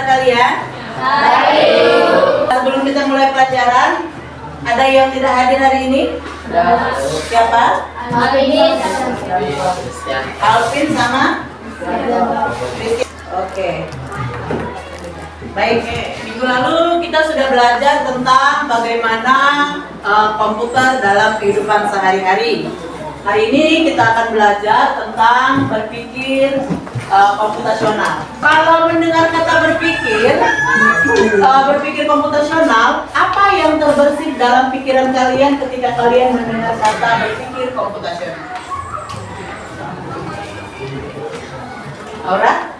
kalian? Sebelum kita mulai pelajaran, ada yang tidak hadir hari ini? Siapa? Alvin sama? Oke. Baik, minggu lalu kita sudah belajar tentang bagaimana komputer dalam kehidupan sehari-hari. Hari ini kita akan belajar tentang berpikir komputasional. Kalau mendengar kata berpikir komputasional, apa yang terbersit dalam pikiran kalian ketika kalian mendengar kata berpikir komputasional? Aura?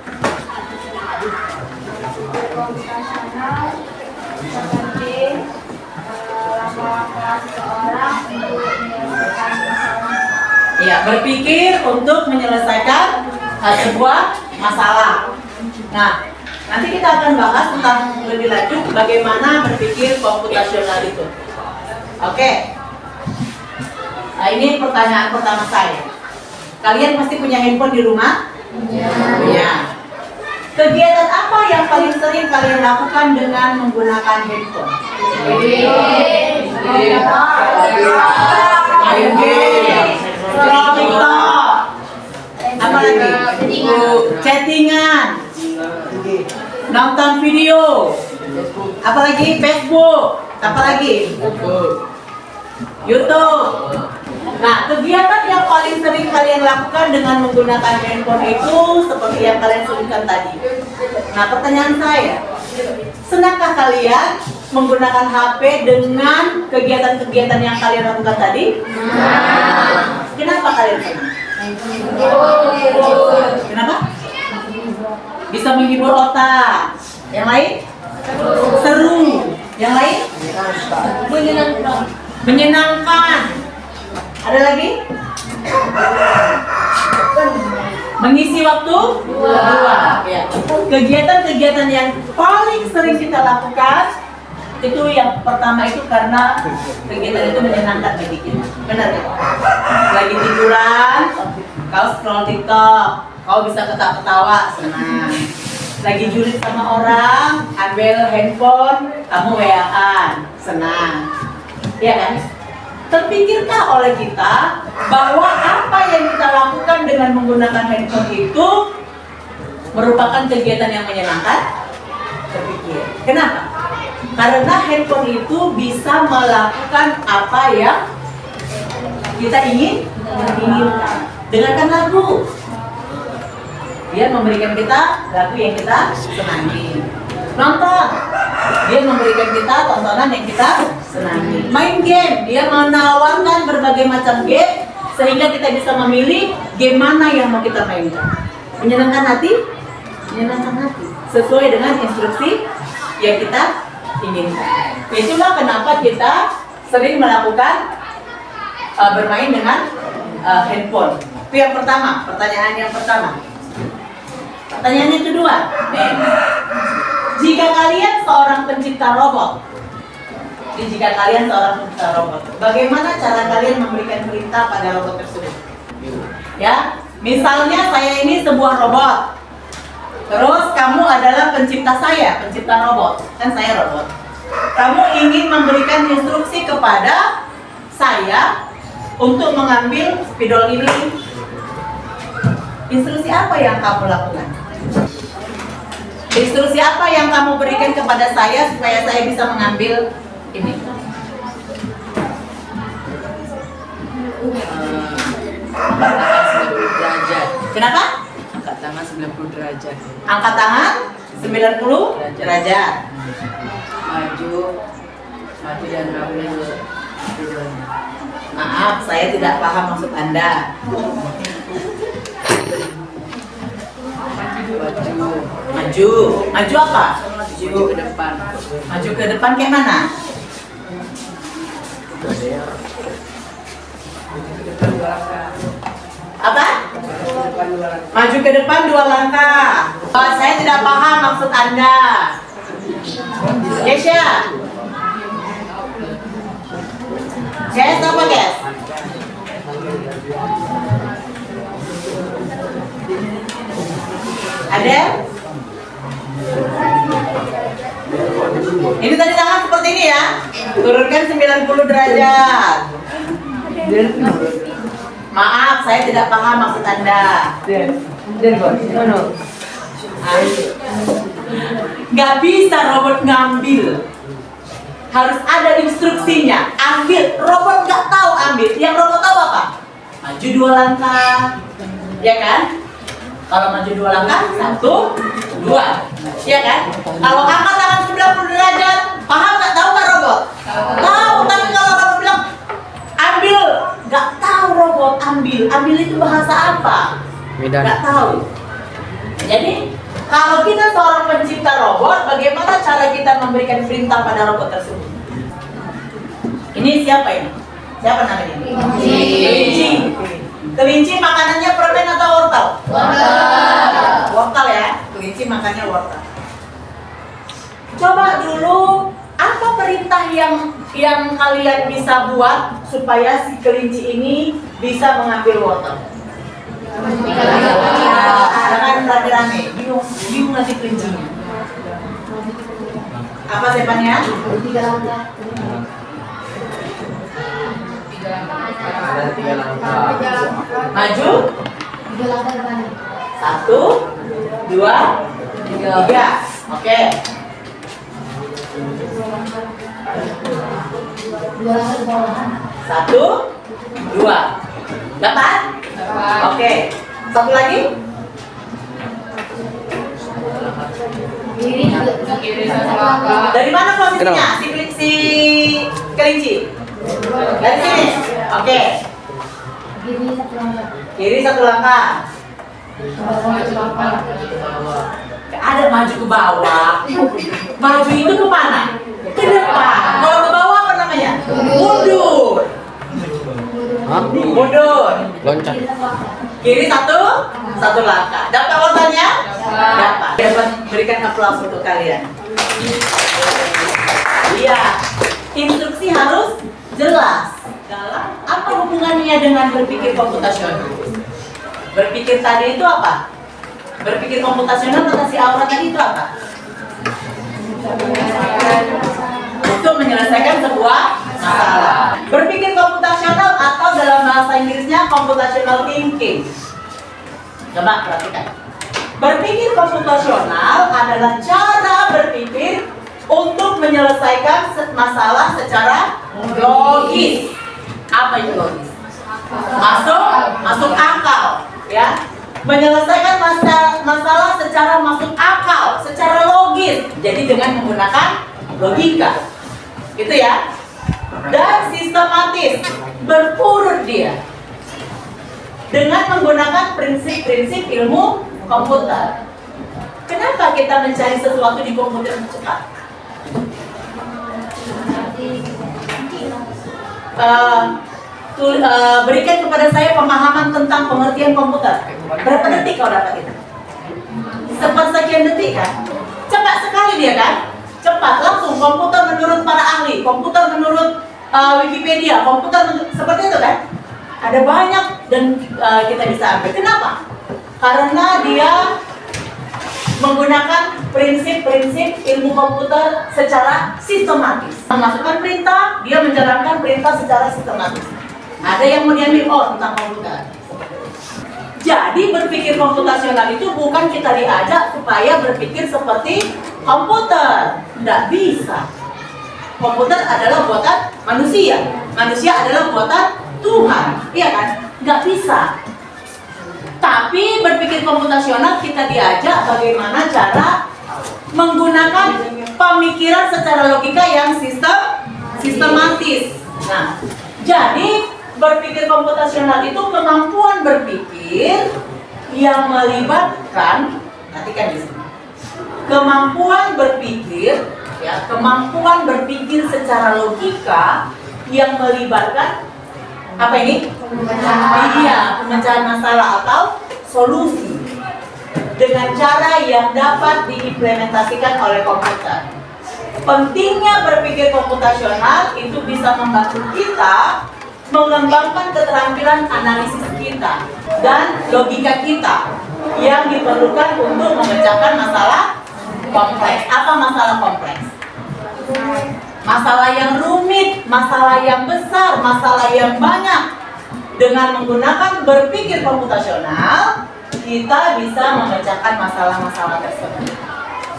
Komputasional seperti langkah-langkah seseorang untuk menyelesaikan masalah. Ya, berpikir untuk menyelesaikan sebuah masalah. Nah, nanti kita akan bahas tentang lebih lanjut bagaimana berpikir komputasional itu. Oke. Nah, ini pertanyaan pertama saya. Kalian pasti punya handphone di rumah? Punya. Kegiatan apa yang paling sering kalian lakukan dengan menggunakan handphone? Main game. TikTok. Apa lagi? Chattingan. Nonton video. Apa lagi? Facebook. Apa lagi? YouTube. Nah, kegiatan yang paling sering kalian lakukan dengan menggunakan handphone itu seperti yang kalian sebutkan tadi. Nah, pertanyaan saya, senangkah kalian menggunakan HP dengan kegiatan-kegiatan yang kalian lakukan tadi? Kenapa kalian senang? Kenapa? Bisa menghibur otak. Yang lain? Seru. Yang lain? Menyenangkan. Ada lagi? Mengisi waktu? Ya. Kegiatan-kegiatan yang paling sering kita lakukan itu yang pertama itu karena kegiatan itu menyenangkan bagi kita. Benar ya? Lagi tiduran, kau scroll TikTok, kau bisa ketawa-ketawa, senang. Lagi julid sama orang, ambil handphone, kamu WA-an, senang. Iya kan? Terpikirkah oleh kita bahwa apa yang kita lakukan dengan menggunakan handphone itu merupakan kegiatan yang menyenangkan? Terpikir. Kenapa? Karena handphone itu bisa melakukan apa yang kita inginkan. Dengarkan lagu. Dia memberikan kita lagu yang kita senangi. Nonton, dia memberikan kita tontonan yang kita senangi. Main game, dia menawarkan berbagai macam game sehingga kita bisa memilih game mana yang mau kita mainkan. Menyenangkan hati? Menyenangkan hati. Sesuai dengan instruksi yang kita inginkan. Itulah kenapa kita sering melakukan bermain dengan handphone. Itu yang pertama, pertanyaan yang pertama. Pertanyaan yang kedua, jika kalian seorang pencipta robot, bagaimana cara kalian memberikan perintah pada robot tersebut? Ya, misalnya saya ini sebuah robot, terus kamu adalah pencipta saya, pencipta robot, kan saya robot. Kamu ingin memberikan instruksi kepada saya untuk mengambil spidol ini. Instruksi apa yang kamu lakukan? Instruksi apa yang kamu berikan kepada saya supaya saya bisa mengambil ini? Angkat tangan 90 derajat. Kenapa? Angkat tangan 90 derajat. Angkat tangan 90 derajat. Maju dan ambil spidolnya. Maaf, saya tidak paham maksud Anda. Maju apa? Maju ke depan. Maju ke depan kayak mana? Apa? Maju ke depan 2 langkah. Saya tidak paham maksud Anda. Kesha. Guys, apa guys? Ada? Ini tadi tangan seperti ini ya. Turunkan 90 derajat. Maaf, saya tidak paham maksud Anda. Nggak bisa robot ngambil. Harus ada instruksinya. Ambil. Robot nggak tahu ambil. Yang robot tahu apa? Maju 2 langkah. Ya kan? Kalau maju 2 langkah, 1, 2. Ya kan? Kalau angkat tangan 90 derajat, paham nggak? Tahu nggak robot? Tahu, tapi kalau robot bilang ambil, nggak tahu robot ambil. Ambil itu bahasa apa? Nggak tahu. Jadi kalau kita seorang pencipta robot, bagaimana cara kita memberikan perintah pada robot tersebut? Ini siapa ini? Siapa namanya? Kelinci. Kelinci makanannya permen atau wortel? Wortel. Wortel ya. Kelinci makannya wortel. Coba dulu apa perintah yang kalian bisa buat supaya si kelinci ini bisa mengambil wortel? Jangan rame-rame, bingung nanti kelincinya. Apa sepannya? Maju. 1, 2, 3. Oke. 1, 2. Dapat? Oke. Satu lagi? Dari mana posisinya? Si kelinci? Dari sini? Oke. Kiri 1 langkah. Ada maju ke bawah. Maju itu kemana? Ke depan. Kalau ke bawah apa namanya? Mundur. Mundur. Loncat. Kiri 1 langkah. Dapat wortelnya? Dapat. Dapat berikan aplaus untuk kalian. Iya. Instruksi harus jelas. Apa hubungannya dengan berpikir komputasional? Berpikir tadi itu apa? Berpikir komputasional kata si Aura tadi itu apa? Untuk menyelesaikan sebuah masalah. Berpikir komputasional atau dalam bahasa Inggrisnya computational thinking. Coba perhatikan. Berpikir komputasional adalah cara berpikir untuk menyelesaikan masalah secara logis. Apa itu logis? Masuk akal, ya. Menyelesaikan masalah secara masuk akal, secara logis. Jadi dengan menggunakan logika. Gitu ya. Dan sistematis, berurut dia. Dengan menggunakan prinsip-prinsip ilmu komputer. Kenapa kita mencari sesuatu di komputer cepat? Berikan kepada saya pemahaman tentang pengertian komputer. Berapa detik kau dapat itu? Sepersekian detik kan? Cepat sekali dia kan? Cepat, langsung. Komputer menurut para ahli, komputer menurut Wikipedia, komputer seperti itu kan? Ada banyak dan kita bisa ambil. Kenapa? Karena dia menggunakan prinsip-prinsip ilmu komputer secara sistematis. Memasukkan perintah, dia menjalankan perintah secara sistematis. Ada yang mau diambil tentang komputer. Jadi berpikir komputasional itu bukan kita diajak supaya berpikir seperti komputer. Tidak bisa. Komputer adalah buatan manusia. Manusia adalah buatan Tuhan. Iya kan? Nggak bisa. Tapi berpikir komputasional kita diajak bagaimana cara menggunakan pemikiran secara logika yang sistematis. Nah, jadi berpikir komputasional itu kemampuan berpikir yang melibatkan, perhatikan di sini, kemampuan berpikir, ya, kemampuan berpikir secara logika yang melibatkan apa ini? Iya, pemecahan masalah atau solusi dengan cara yang dapat diimplementasikan oleh komputer. Pentingnya berpikir komputasional itu bisa membantu kita mengembangkan keterampilan analisis kita dan logika kita yang diperlukan untuk memecahkan masalah kompleks. Apa masalah kompleks? Masalah yang rumit, masalah yang besar, masalah yang banyak. Dengan menggunakan berpikir komputasional, kita bisa memecahkan masalah-masalah tersebut.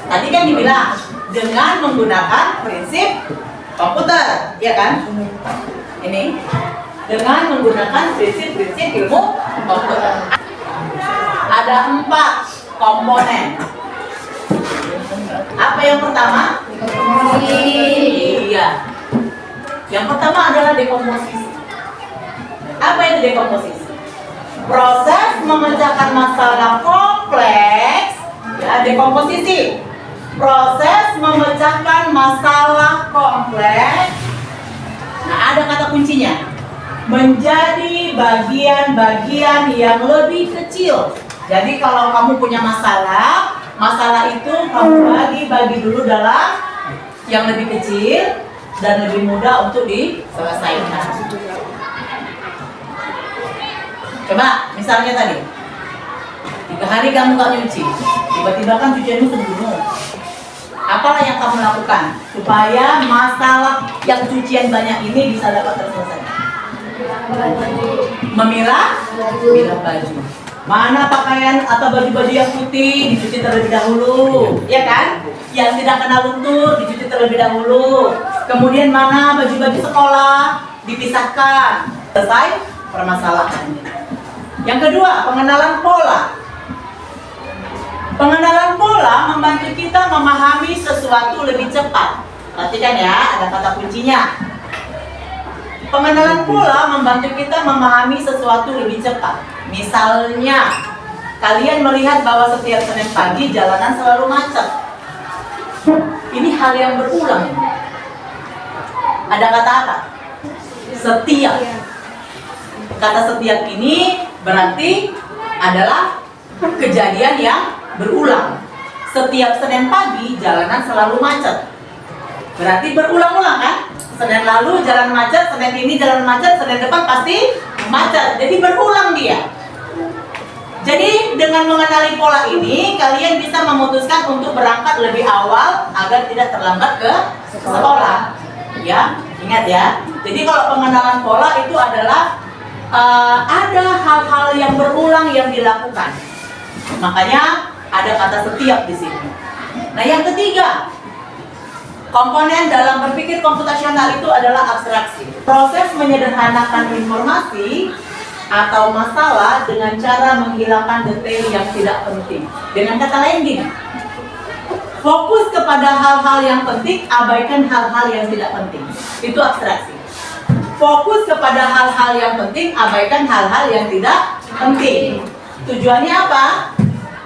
Tadi kan dibilang dengan menggunakan prinsip komputer, ya kan? Ini dengan menggunakan prinsip-prinsip ilmu komputer. Ada 4 komponen. Apa yang pertama? Iya. Yang pertama adalah dekomposisi. Apa itu dekomposisi? Proses memecahkan masalah kompleks, ya, dekomposisi. Proses memecahkan masalah kompleks. Nah, ada kata kuncinya. Menjadi bagian-bagian yang lebih kecil. Jadi kalau kamu punya masalah, masalah itu kamu bagi-bagi dulu dalam yang lebih kecil dan lebih mudah untuk diselesaikan. Coba, misalnya tadi 3 hari kamu gak nyuci, tiba-tiba kan cucianmu sembuh. Apalah yang kamu lakukan supaya masalah yang cucian banyak ini bisa dapat terselesaikan? Memilah baju. Mana pakaian atau baju-baju yang putih dicuci terlebih dahulu, ya kan? Yang tidak kena luntur dicuci terlebih dahulu. Kemudian mana baju-baju sekolah dipisahkan. Selesai permasalahannya. Yang kedua, pengenalan pola. Pengenalan pola membantu kita memahami sesuatu lebih cepat. Perhatikan ya, ada kata kuncinya. Pengenalan pola membantu kita memahami sesuatu lebih cepat. Misalnya, kalian melihat bahwa setiap Senin pagi jalanan selalu macet. Ini hal yang berulang. Ada kata apa? Setiap. Kata setiap ini berarti adalah kejadian yang berulang. Setiap Senin pagi jalanan selalu macet. Berarti berulang-ulang kan? Senin lalu jalan macet, Senin ini jalan macet, Senin depan pasti macet. Jadi berulang dia. Jadi dengan mengenali pola ini, kalian bisa memutuskan untuk berangkat lebih awal agar tidak terlambat ke sekolah. Ya, ingat ya. Jadi kalau pengenalan pola itu adalah ada hal-hal yang berulang yang dilakukan. Makanya ada kata setiap di sini. Nah, yang ketiga, komponen dalam berpikir komputasional itu adalah abstraksi. Proses menyederhanakan informasi atau masalah dengan cara menghilangkan detail yang tidak penting. Dengan kata lain gini, fokus kepada hal-hal yang penting, abaikan hal-hal yang tidak penting. Itu abstraksi. Fokus kepada hal-hal yang penting, abaikan hal-hal yang tidak penting. Tujuannya apa?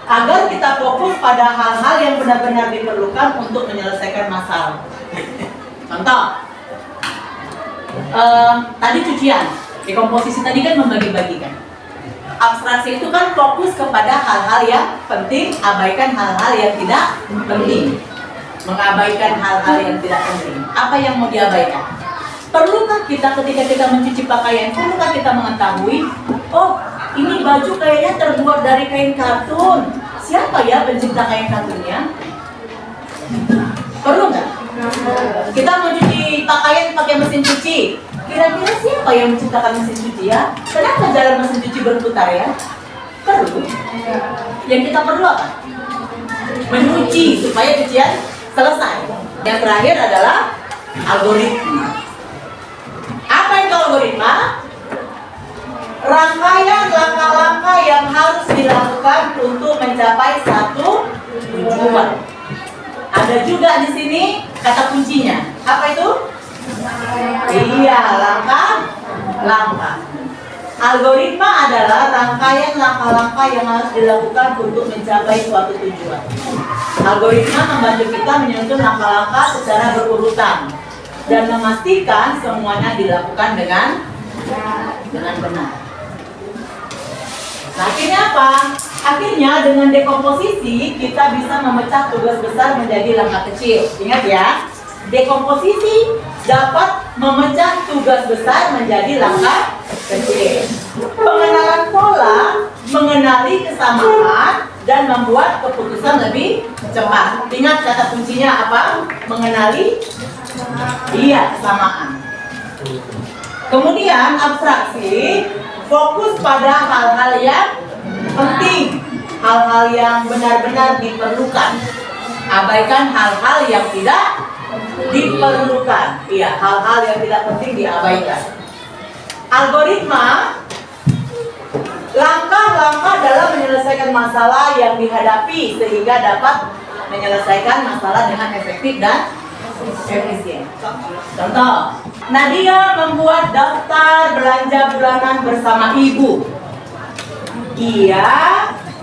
Agar kita fokus pada hal-hal yang benar-benar diperlukan untuk menyelesaikan masalah. Contoh, tadi cucian, dekomposisi tadi kan membagi-bagikan. Abstraksi itu kan fokus kepada hal-hal yang penting, abaikan hal-hal yang tidak penting. Mengabaikan hal-hal yang tidak penting. Apa yang mau diabaikan? Perlukah kita ketika kita mencuci pakaian, perlukah kita mengetahui, oh ini baju kayaknya terbuat dari kain katun. Siapa ya pencipta kain katunnya? Perlu nggak? Kita mau cuci pakaian pakai mesin cuci. Kira-kira siapa yang menciptakan mesin cuci ya? Kenapa jalan mesin cuci berputar ya? Perlu. Yang kita perlu apa? Mencuci supaya cucian selesai. Yang terakhir adalah algoritma. Apa itu algoritma? Rangkaian langkah-langkah yang harus dilakukan untuk mencapai satu tujuan. Ada juga di sini kata kuncinya. Apa itu? Iya, langkah-langkah. Algoritma adalah rangkaian langkah-langkah yang harus dilakukan untuk mencapai suatu tujuan. Algoritma membantu kita menyusun langkah-langkah secara berurutan dan memastikan semuanya dilakukan dengan benar. Nah, akhirnya apa? Akhirnya dengan dekomposisi kita bisa memecah tugas besar menjadi langkah kecil. Ingat ya, dekomposisi dapat memecah tugas besar menjadi langkah kecil. Pengenalan pola mengenali kesamaan dan membuat keputusan lebih cepat. Ingat kata kuncinya apa? Mengenali Iya, kesamaan. Kemudian abstraksi fokus pada hal-hal yang penting, hal-hal yang benar-benar diperlukan. Abaikan hal-hal yang tidak diperlukan. Iya, hal-hal yang tidak penting diabaikan. Algoritma, langkah-langkah dalam menyelesaikan masalah yang dihadapi sehingga dapat menyelesaikan masalah dengan efektif dan efisien. Contoh, Nadia membuat daftar belanja bulanan bersama ibu. Ia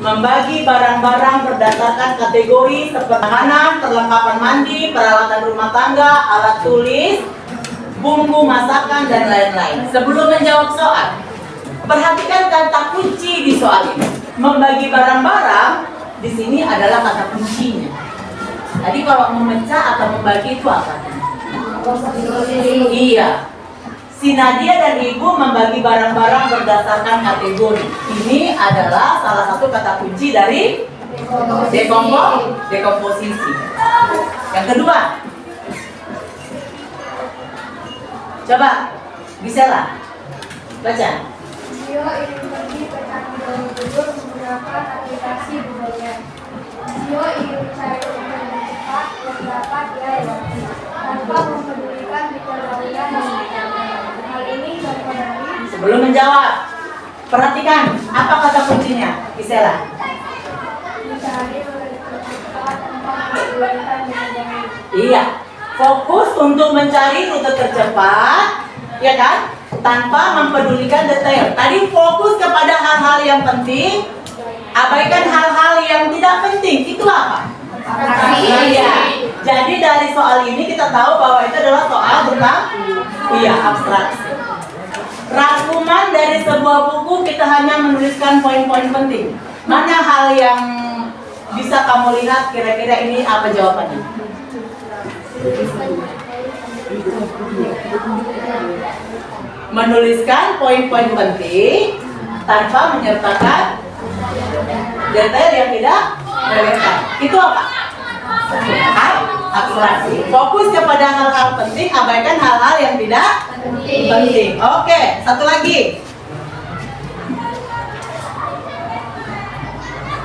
membagi barang-barang berdasarkan kategori seperti makanan, perlengkapan mandi, peralatan rumah tangga, alat tulis, bumbu masakan, dan lain-lain. Sebelum menjawab soal, perhatikan kata kunci di soal ini. Membagi barang-barang di sini adalah kata kuncinya. Tadi kalau memecah atau membagi itu apa? Iya. Si Nadia dan ibu membagi barang-barang berdasarkan kategori. Ini adalah salah satu kata kunci dari dekomposisi. Yang kedua, coba bisa lah baca. Tio ingin pergi ke Candi Borobudur menggunakan aplikasi Google Maps. Tio ingin mencari rute yang cepat yang dapat dia lewati tanpa mempedulikan diketahuinya yang sekitarnya. Hal ini contoh dari Sebelum menjawab, perhatikan apa kata kuncinya, Gisela. mencari rute tercepat tanpa mempedulikan diketahui. Iya, fokus untuk mencari rute tercepat, ya kan? Tanpa mempedulikan detail. Tadi fokus kepada hal-hal yang penting, abaikan hal-hal yang tidak penting. Itu apa? Iya. Jadi dari soal ini kita tahu bahwa itu adalah soal tentang abstraksi. Rangkuman dari sebuah buku kita hanya menuliskan poin-poin penting. Mana hal yang bisa kamu lihat kira-kira ini apa jawabannya? Menuliskan poin-poin penting tanpa menyertakan detail yang tidak relevan. Itu apa? Abstraksi. Fokus kepada hal-hal penting, abaikan hal-hal yang tidak penting. Oke, satu lagi.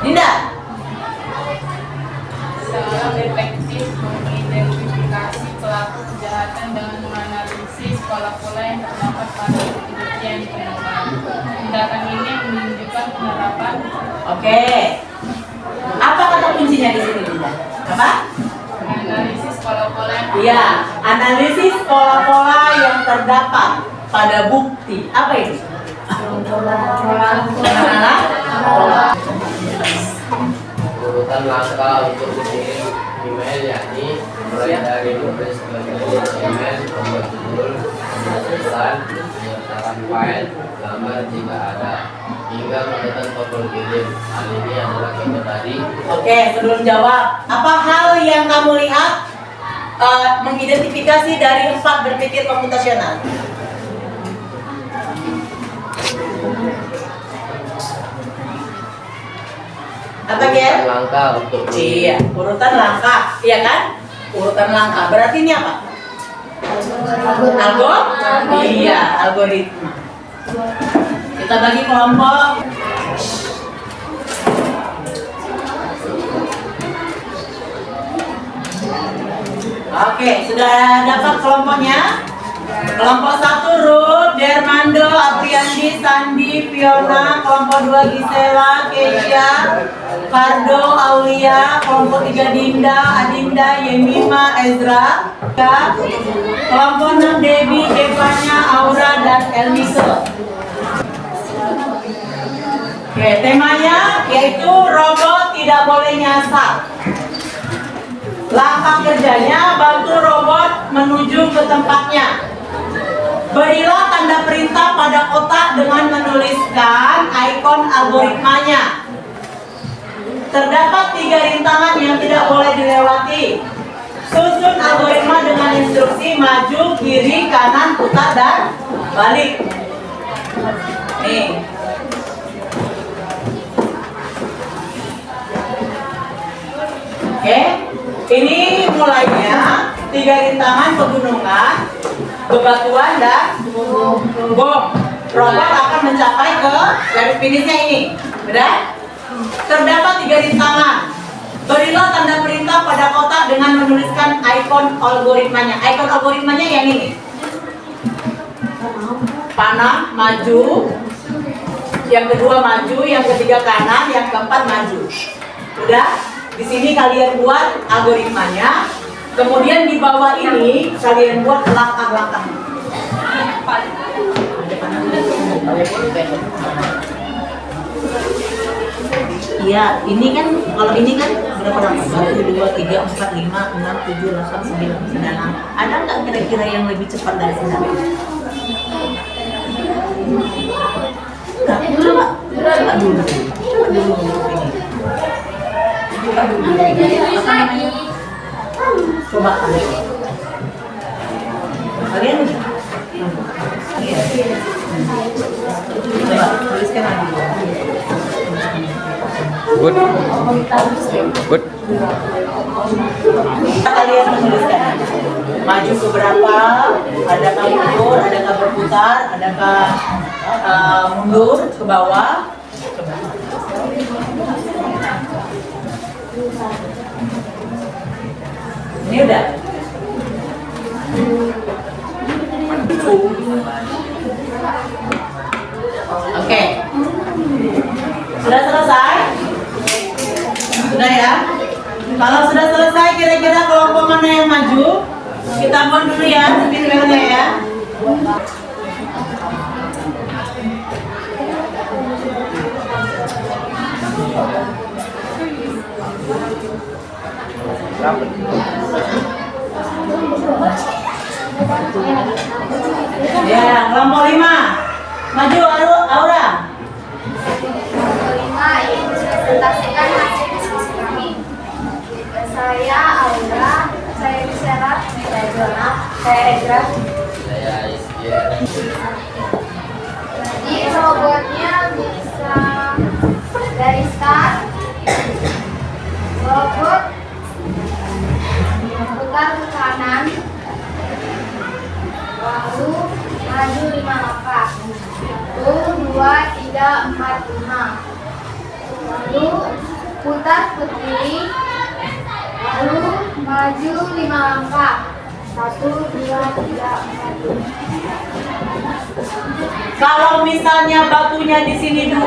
Dinda. Seorang detektif mengidentifikasi pelaku kejahatan dengan menganalisis pola-pola yang terdapat pada bukti yang ditemukan. Tindakan ini menunjukkan penerapan. Oke. Apa kata kuncinya di sini, Dinda? Apa? Menganalisis pola-pola yang Iya, analisis pola-pola yang terdapat pada bukti. Apa itu? Urutan langkah untuk mengirim email yakni mulai dari menulis email, membuat judul, pesan, menyertakan file, gambar jika ada, hingga menekan tombol kirim. Hal ini adalah contoh tadi. Oke, sebelum jawab, apa hal yang kamu lihat mengidentifikasi dari 4 berpikir komputasional? Apa Ger? Langkah untuk Iya, urutan langkah, iya kan? Urutan langkah. Berarti ini apa? Iya, algoritma. Kita bagi kelompok. Oke, sudah dapat kelompoknya? Kelompok 1 Ruth, Dermando, Apriandi, Sandi, Fiona. Kelompok 2 Gisela, Keisha, Fardo, Aulia. Kelompok 3 Dinda, Adinda, Yemima, Ezra. Kelompok 6 Debbie, Devanya, Aura, dan Elmise. Oke, temanya yaitu robot tidak boleh nyasar. Langkah kerjanya, bantu robot menuju ke tempatnya. Berilah tanda perintah pada kotak dengan menuliskan ikon algoritmanya. Terdapat 3 rintangan yang tidak boleh dilewati. Susun algoritma dengan instruksi maju, kiri, kanan, putar, dan balik. Nih. Oke, ini mulainya tiga rintangan pegunungan, bebatuan dan bom. Robot akan mencapai ke garis finishnya ini. Benar? Terdapat tiga rintangan. Berilah tanda perintah pada kotak dengan menuliskan ikon algoritmanya. Ikon algoritmanya yang ini. Panah, maju. Yang kedua maju, yang ketiga kanan, yang keempat maju. Udah? Di sini kalian buat algoritmanya. Kemudian di bawah ini kalian buat langkah-langkah. Iya, ini kan kalau ini kan berapa langkah? 1, 2, 3, 4, 5, 6, 7, 8, 9, 9 langkah. Ada nggak kira-kira yang lebih cepat dari sini? Coba dulu. Coba kalian coba tuliskan lagi. Good. Kalian menuliskan maju ke berapa, adakah mundur, adakah berputar, adakah mundur ke bawah. Ini udah. Oke. Sudah selesai? Sudah ya? Kalau sudah selesai, kira-kira kelompok mana yang maju? Kita mohon dulu ya, speedwellnya ya. Ya, kelompok 5. Maju Aura. Kelima ingin presentasikan hasil diskusi kami. Saya Aura, saya Sarah, saya Jona, saya Ezra. Saya Iskir. Jadi robotnya bisa dari start. Robot putar ke kanan, lalu maju 5 langkah. 1, 2, 3, 4, 5. Lalu putar ke kiri, lalu maju 5 langkah. 1, 2, 3, 4, 5. Kalau misalnya batunya di sini 2,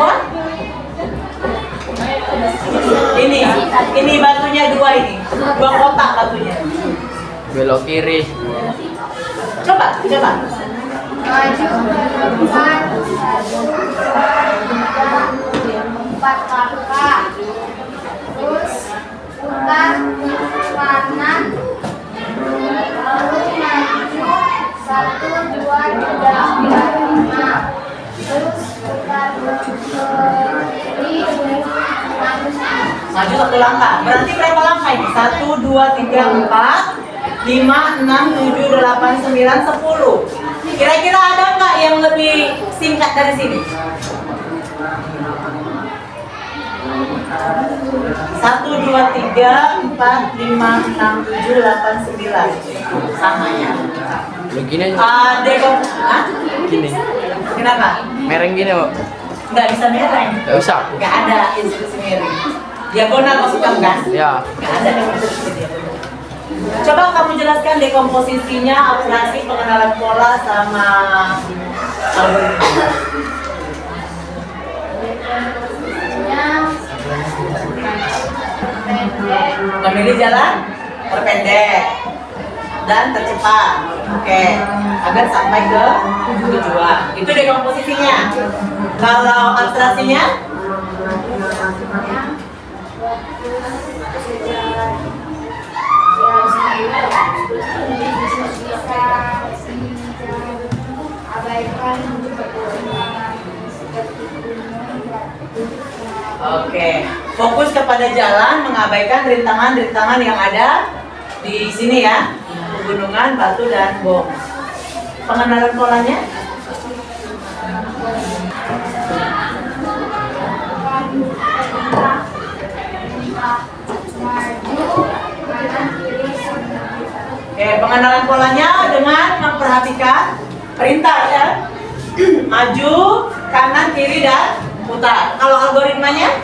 ini batunya 2 ini, 2 kotak batunya. Belok kiri. Coba. Maju ke depan 1, 2, 3, 4 langkah. Terus putar ke kanan, lalu maju 1, 2, 3, 4, 5. Terus putar ke kiri, Maju 1 langkah. Berarti berapa langkah ini? 1, 2, 3, 4, 5, 6, 7, 8, 9, 10. Kira-kira ada nggak yang lebih singkat dari sini? 1, 2, 3, 4, 5, 6, 7, 8, 9. Sama ya. Begini aja. Hah? Gini. Kenapa? Mereng gini, Pak. Nggak bisa mereng. Nggak usah. Nggak ada instruksi mereng. Diagonal maksudnya kan? Ya. Nggak ada instruksi diagonal. Coba kamu jelaskan dekomposisinya, abstraksi, pengenalan pola, sama algoritma. Memilih jalan terpendek dan tercepat, oke, agar sampai ke tujuan. Itu dekomposisinya. Kalau abstraksinya, oke, fokus kepada jalan, mengabaikan rintangan-rintangan yang ada di sini ya, pegunungan, batu dan bom. Pengenalan polanya? Oke, pengenalan polanya dengan memperhatikan perintah ya. Maju, kanan, kiri, dan putar. Kalau algoritmanya?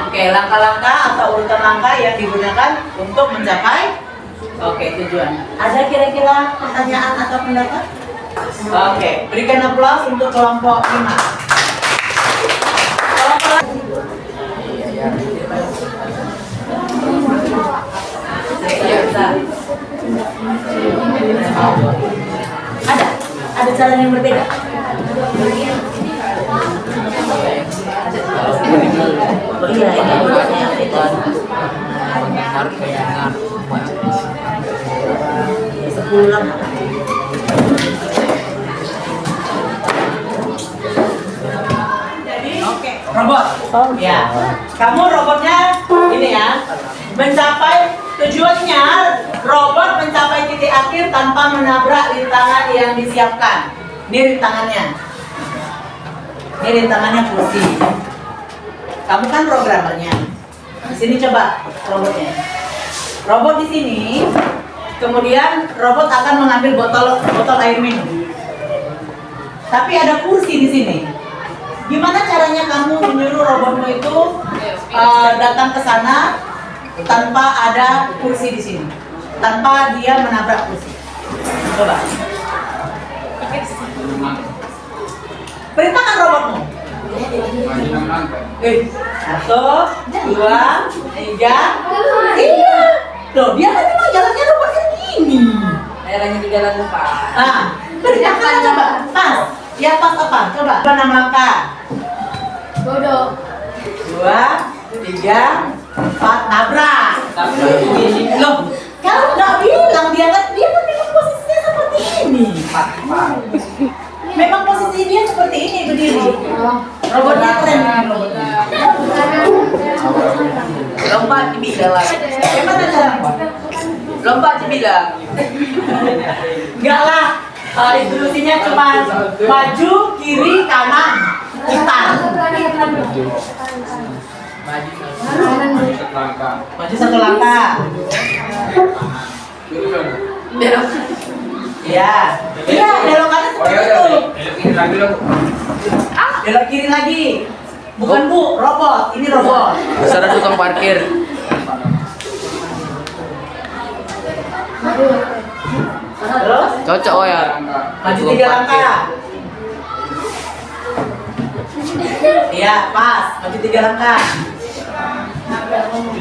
Oke, langkah-langkah atau urutan langkah yang digunakan untuk mencapai tujuan. Ada kira-kira pertanyaan atau pendapat? Oke, berikan aplaus untuk kelompok 5. Ada cara yang berbeda. Oh iya, ini sepuluh. Jadi, robot. Ya, kamu robotnya ini ya, mencapai tujuannya. Robot mencapai titik akhir tanpa menabrak rintangan yang disiapkan. Ini rintangannya. Ini rintangannya kursi. Kamu kan programmernya. Di sini coba robotnya. Robot di sini, kemudian robot akan mengambil botol air minum. Tapi ada kursi di sini. Gimana caranya kamu menyuruh robotmu itu datang ke sana tanpa ada kursi di sini, tanpa dia menabrak kursi? Coba. Perintahkan robotmu. 1, 2, 3. Iya. Loh, dia kan memang jalannya robot kan gini. Daerahnya di jalan lupa. Perintahkan coba. Pas. Ya pas apa? Coba. 6 langkah. Bodoh. 2, 3, 4, nabrak. Loh, kalau nggak bilang dia kan memang posisinya seperti ini. Memang posisi dia seperti ini berdiri. Robotnya keren. Lompat di bidang. Gimana cara? Lompat di bidang. Enggak lah. Instruksinya cuma maju, kiri, kanan, putar. Maju 1 langkah. Belok. Iya. Iya, belok kanan seperti itu. Belok kiri lagi. Bukan Bu, robot. Ini robot. Besar tukang parkir. Terus Cocok oh ya. maju 3 langkah. Iya, pas. Maju 3 langkah.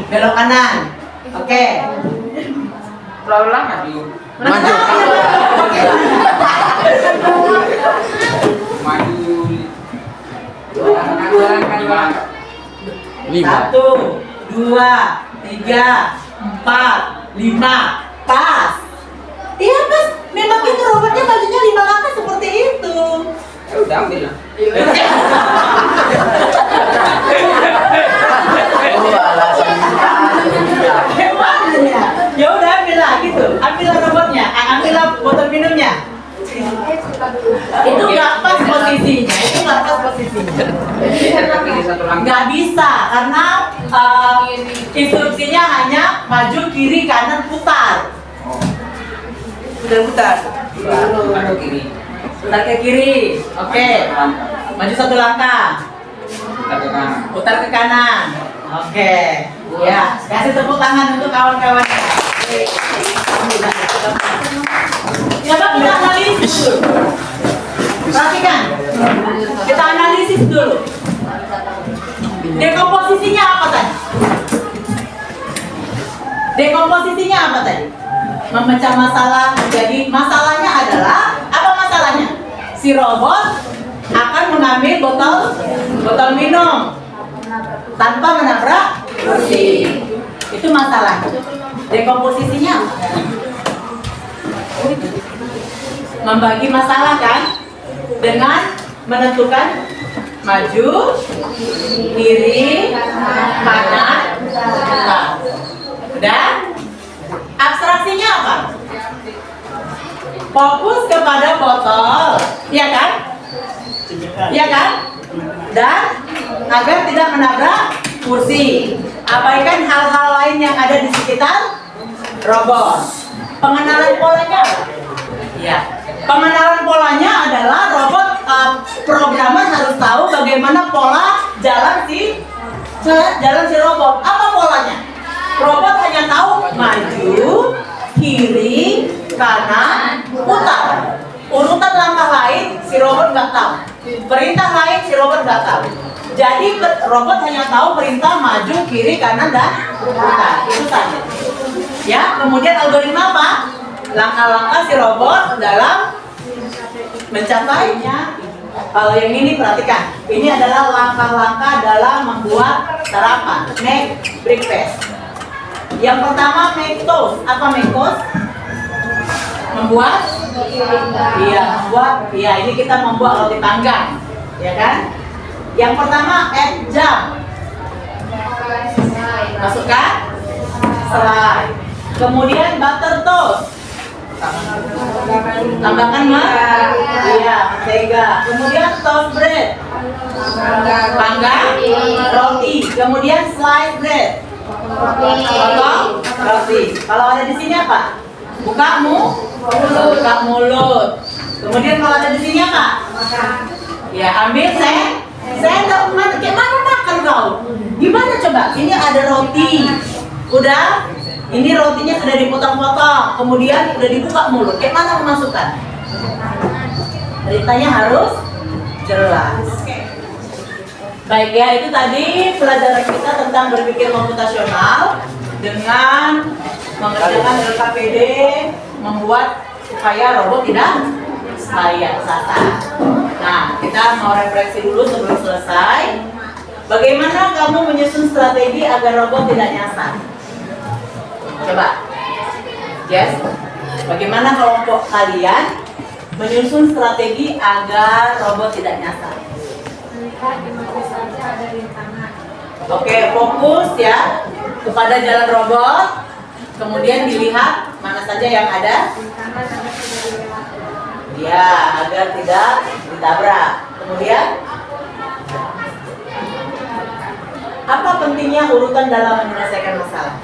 Belok kanan. Oke. Ulang maju. Lima. 1, 2, 3, 4, 5. Pas. Iya pas. Memang itu robotnya majunya 5 langkah seperti itu. Ya udah ambil lah. Gimana? Ya udah ambillah gitu. Ambillah robotnya. Ambillah botol minumnya. Itu nggak pas posisinya. Itu nggak pas posisinya. Nggak bisa karena instruksinya hanya maju kiri kanan putar. Sudah putar. Putar ke kiri. Oke. Maju 1 langkah. Putar ke kanan. Oke. Ya, kasih tepuk tangan untuk kawan-kawan. Coba kita analisis dulu. Perhatikan. Kita analisis dulu. Dekomposisinya apa tadi? Dekomposisinya apa tadi? Memecah masalah menjadi masalahnya adalah apa masalahnya? Si robot akan mengambil botol minum tanpa menabrak kursi. Itu masalah. Dekomposisinya apa? Membagi masalah kan dengan menentukan maju, kiri, kanan, putar. Udah? Abstraksinya apa? Fokus kepada botol, iya kan? Iya kan? Dan agar tidak menabrak kursi. Abaikan hal-hal lain yang ada di sekitar robot. Pengenalan polanya. Ya. Pengenalan polanya adalah robot programmer harus tahu bagaimana pola jalan si robot. Apa polanya? Robot hanya tahu maju, kiri, kanan, putar. Urutan langkah lain si robot nggak tahu. Perintah lain si robot nggak tahu. Jadi robot hanya tahu perintah maju, kiri, kanan, dan putar. Itu saja. Ya, kemudian algoritma apa? Langkah-langkah si robot dalam mencapainya. Kalau yang ini perhatikan, ini adalah langkah-langkah dalam membuat sarapan, make breakfast. Yang pertama make toast. Apa make toast? Membuat? Iya, membuat. Iya, ini kita membuat roti panggang, ya kan? Yang pertama add jam. Masukkan selai. Kemudian butter toast. Tambahkan iya, mentega. Kemudian toast bread. Panggang roti. Kemudian slice bread. Potong roti. Kalau ada di sini apa? Buka mulut. Kemudian kalau ada di sini apa? Ya, ambil saya nggak gimana makan kau? Gimana coba? Ini ada roti. Udah? Ini rotinya sudah dipotong-potong, kemudian sudah dibuka mulut. Gimana memasukkan? Ceritanya harus jelas. Baik ya, itu tadi pelajaran kita tentang berpikir komputasional dengan mengerjakan LKPD, membuat supaya robot tidak salah. Nah, kita mau refleksi dulu sebelum selesai. Bagaimana kamu menyusun strategi agar robot tidak nyasar? Coba, yes. Bagaimana kelompok kalian menyusun strategi agar robot tidak nyasar? Melihat di mana saja ada rintangan. Oke, fokus ya kepada jalan robot. Kemudian dilihat mana saja yang ada. Rintangan agar tidak dilewati. Ya, agar tidak ditabrak. Kemudian, apa pentingnya urutan dalam menyelesaikan masalah?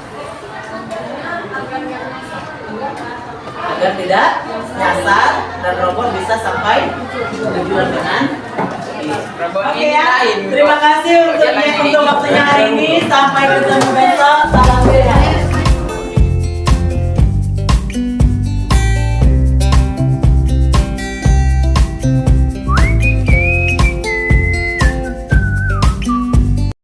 Agar tidak nyasar dan robot bisa sampai tujuan dengan baik. Oke ya, terima kasih untuk waktunya hari ini. Sampai ketemu.